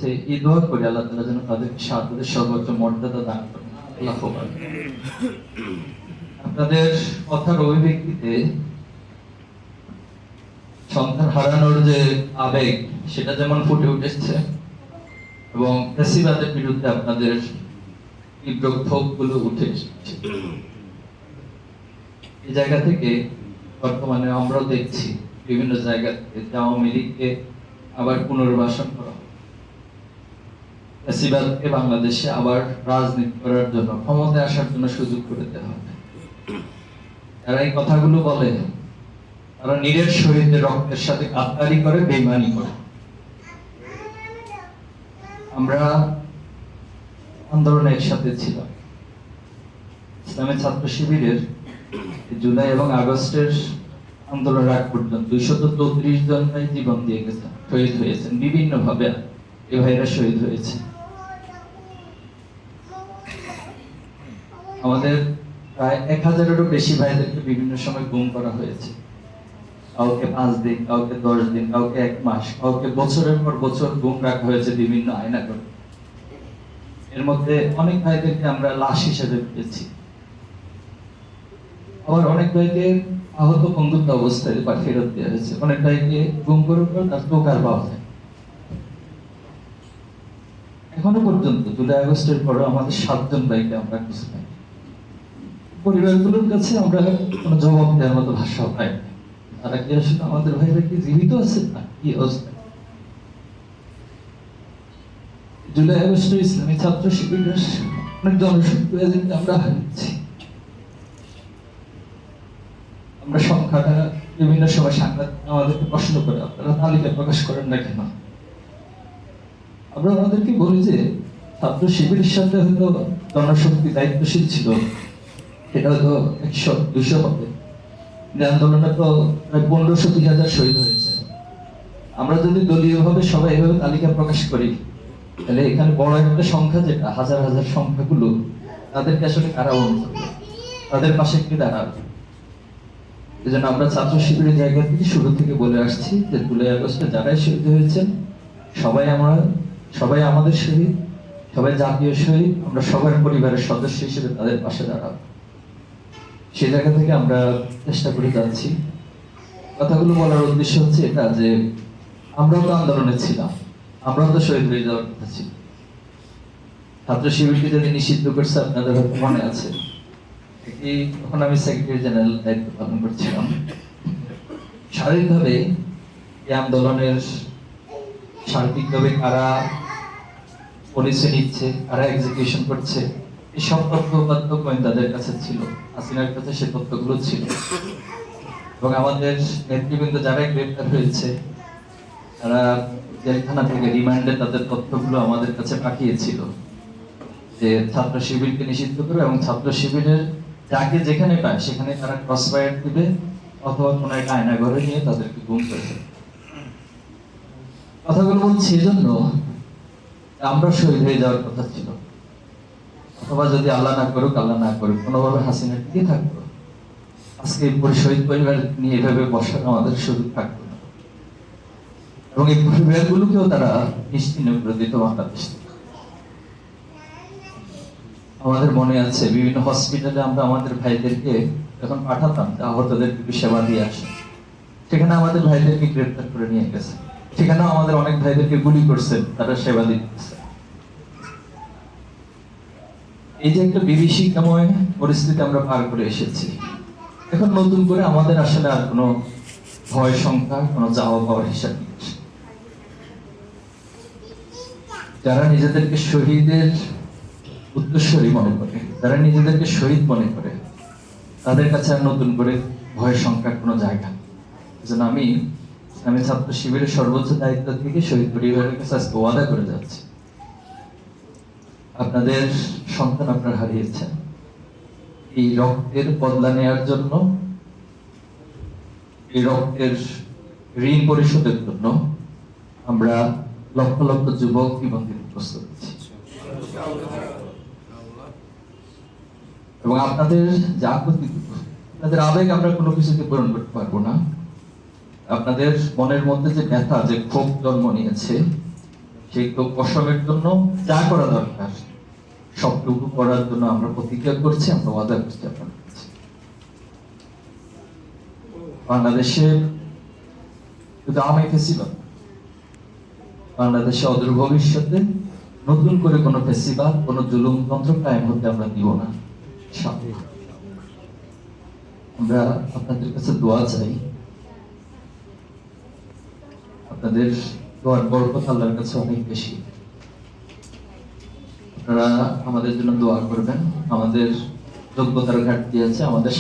কাছে এই দোয়া করি আল্লাহ তাআলা যেন তাদেরকে শাহাদাতের সর্বোচ্চ মর্যাদা দান করেন। আল্লাহু আকবার। আপনাদের কথার অভিব্যক্তিতে সন্তান হারানোর যে আবেগ সেটা যেমন ফুটে উঠেছে এবং ফ্যাসিবাদের বিরুদ্ধে আপনাদের তীব্র ক্ষোভগুলো উঠে এসেছে। এই জায়গা থেকে বর্তমানে আমরাও দেখছি বিভিন্ন জায়গা থেকে আওয়ামী লীগকে আবার পুনর্বাসন করা, ফ্যাসিবাদকে বাংলাদেশে আবার রাজনীতি করার জন্য, ক্ষমতায় আসার জন্য সুযোগ করে দেওয়া হবে। যারা এই কথাগুলো বলে তারা নিজের শহীদদের রক্তের সাথে গাদ্দারি করে, বেইমানি করে। আমরা আন্দোলনে একসাথে ছিলাম। ইসলামী ছাত্র শিবিরের জুলাই এবং আগস্টের আন্দোলনের আগ পর্যন্ত 234 জন ভাই জীবন দিয়ে গেছেন, শহীদ হয়েছেন বিভিন্ন ভাবে। এই ভাইরা শহীদ হয়েছে। আমাদের প্রায় 1000-এরও বেশি ভাইদেরকে বিভিন্ন সময় গুম করা হয়েছে। কাউকে 5 দিন, কাউকে 10 দিন, কাউকে 1 মাস, কাউকে বছরের পর বছর গুম রাখা হয়েছে বিভিন্ন আয়না করে। এর মধ্যে অনেক ভাইদেরকে আমরা লাশ হিসেবে পেয়েছি, আবার অনেক ভাইকে আহত বন্ধুত্ব অবস্থায় ফেরত দেওয়া হয়েছে। অনেক ভাইকে গুম করে তার টোকার পাওয়া যায়। এখনো পর্যন্ত জুলাই আগস্টের পরে আমাদের 7 জন ভাইকে আমরা খুঁজে পাই। পরিবারগুলোর কাছে আমরা কোনো জবাব দেওয়ার মতো ভাষা পাই না। তারা কি আসলে আমাদের ভাইরা কি জীবিত আছে না কি অবস্থা? জুলাই আগস্টে ইসলামী ছাত্র শিবিরের অনেক জনশক্তি আমরা হারিয়েছি। আমরা সংখ্যাটা বিভিন্ন সময় সাংবাদিক আমাদেরকে প্রশ্ন করে, আপনারা তালিকা প্রকাশ করেন না কেন? আমরা আমাদেরকে বলি যে ছাত্র শিবিরের সাথে হয়তো জনশক্তি দায়িত্বশীল ছিল, সেটা হয়তো 100-200 হবে। আন্দোলনে তো প্রায় 1500-2000 শহীদ হয়েছে। আমরা যদি দলীয়ভাবে সবাই এভাবে তালিকা প্রকাশ করি, তাহলে এখানে বড় একটা সংখ্যা, যেটা হাজার হাজার সংখ্যাগুলো, তাদেরকে আসলে কারা অনুভব করবে, তাদের পাশে কি দাঁড়াবে? এই জন্য আমরা ছাত্র শিবিরের জায়গা থেকে শুরু থেকে বলে আসছি যে জুলাই আগস্টে যারাই শহীদ হয়েছেন সবাই আমাদের শহীদ, সবাই জাতীয় শহীদ। আমরা সবার পরিবারের সদস্য হিসেবে তাদের পাশে দাঁড়াবো। সেই জায়গা থেকে আমরা চেষ্টা করে যাচ্ছি। কথাগুলো বলার উদ্দেশ্য হচ্ছে এটা যে আমরাও তো আন্দোলনে ছিলাম, আমরাও তো শহীদ হয়ে যাওয়ার কথা ছিল। ছাত্র শিবিরকে যদি নিষিদ্ধ করছে আপনাদের হয়তো মনে আছে, তখন আমি সেক্রেটারি জেনারেল দায়িত্ব পালন করছিলাম। শারীরিকভাবে এই আন্দোলনের সার্বিকভাবে কারা পলিসি নিচ্ছে, কারা এক্সিকিউশন করছে, এই সব তথ্য গোয়েন্দাদের কাছে ছিল, হাসিনার কাছে সে তথ্যগুলো ছিল। এবং আমাদের নেতৃবৃন্দ যারা গ্রেপ্তার হয়েছে তারা জেলখানা থেকে রিমান্ডে তাদের তথ্যগুলো আমাদের কাছে পাঠিয়েছিল যে ছাত্র শিবিরকে নিষিদ্ধ করে এবং ছাত্র শিবিরের যাকে যেখানে পায় সেখানে তারা ক্রস ফায়ার দিবে অথবা কোনো একটা আয়না ঘরে নিয়ে তাদেরকে গুম করে দেবে। কথাগুলো বলছি এজন্য আমরা শহীদ হয়ে যাওয়ার কথা ছিল, অথবা যদি আল্লাহ না করুক কোনোভাবে হাসিনা টিকে থাকতো, আজকে শহীদ পরিবার নিয়ে এভাবে বসার আমাদের সুযোগ থাকতো না। এবং এই পরিবারগুলোকেও তারা নিশ্চিহ্ন করে দিত বাংলাদেশ। আমাদের মনে আছে বিভিন্ন হসপিটালে আমরা আমাদের ভাইদেরকে যখন পাঠাতাম আহতদেরকে একটু সেবা দিয়ে আসে, সেখানে আমাদের ভাইদেরকে গ্রেপ্তার করে নিয়ে গেছে। সেখানেও আমাদের অনেক ভাইদেরকে গুলি করছে, তারা সেবা দিতেছে। এই যে একটা বিভীষিকাময় পরিস্থিতি আমরা পার করে এসেছি, এখন নতুন করে আমাদের আসলে আর কোনো ভয় সংখ্যা, কোনো চাওয়া পাওয়ার হিসাব নেই। যারা নিজেদেরকে শহীদের উত্তরসূরি মনে করে, যারা নিজেদেরকে শহীদ মনে করে, তাদের কাছে আর নতুন করে ভয় সংখ্যার কোনো জায়গা। এজন্য আমি ছাত্র শিবিরের সর্বোচ্চ দায়িত্ব থেকে শহীদ পরিবারের কাছে আজকে ওয়াদা করে যাচ্ছি, আপনাদের সন্তান আপনারা হারিয়েছেন, এই রক্তের বদলা নেওয়ার জন্য, এই রক্তের ঋণ পরিশোধের জন্য আমরা লক্ষ লক্ষ যুবক জীবন দিতে প্রস্তুত আছি। এবং আপনাদের যে আপত্তি, আপনাদের আবেগ আমরা কোনো কিছুতে পূরণ করতে পারবো না। আপনাদের মনের মধ্যে যে ব্যথা, যে ক্ষোভ জন্ম নিয়েছে, সেই পশমের জন্য যা করা দরকার সবটুকু করার জন্য আমরা প্রতিজ্ঞা করছি, আমরা ওয়াদা করছি আপনার কাছে। বাংলাদেশের শুধু আমাকে ছিল, বাংলাদেশে অদূর ভবিষ্যতে নতুন করে কোনো ফেস্টিভাল, কোনো জুলুমতন্ত্র কায়েম হতে আমরা দিব না। আমরা আপনাদের কাছে দোয়া চাই, আপনাদের দোয়ার বরকত আল্লাহর কাছে অনেক বেশি। আপনারা আমাদের জন্য দোয়া করবেন। আমাদের যোগ্যতার ঘাটতি আছে, আমাদের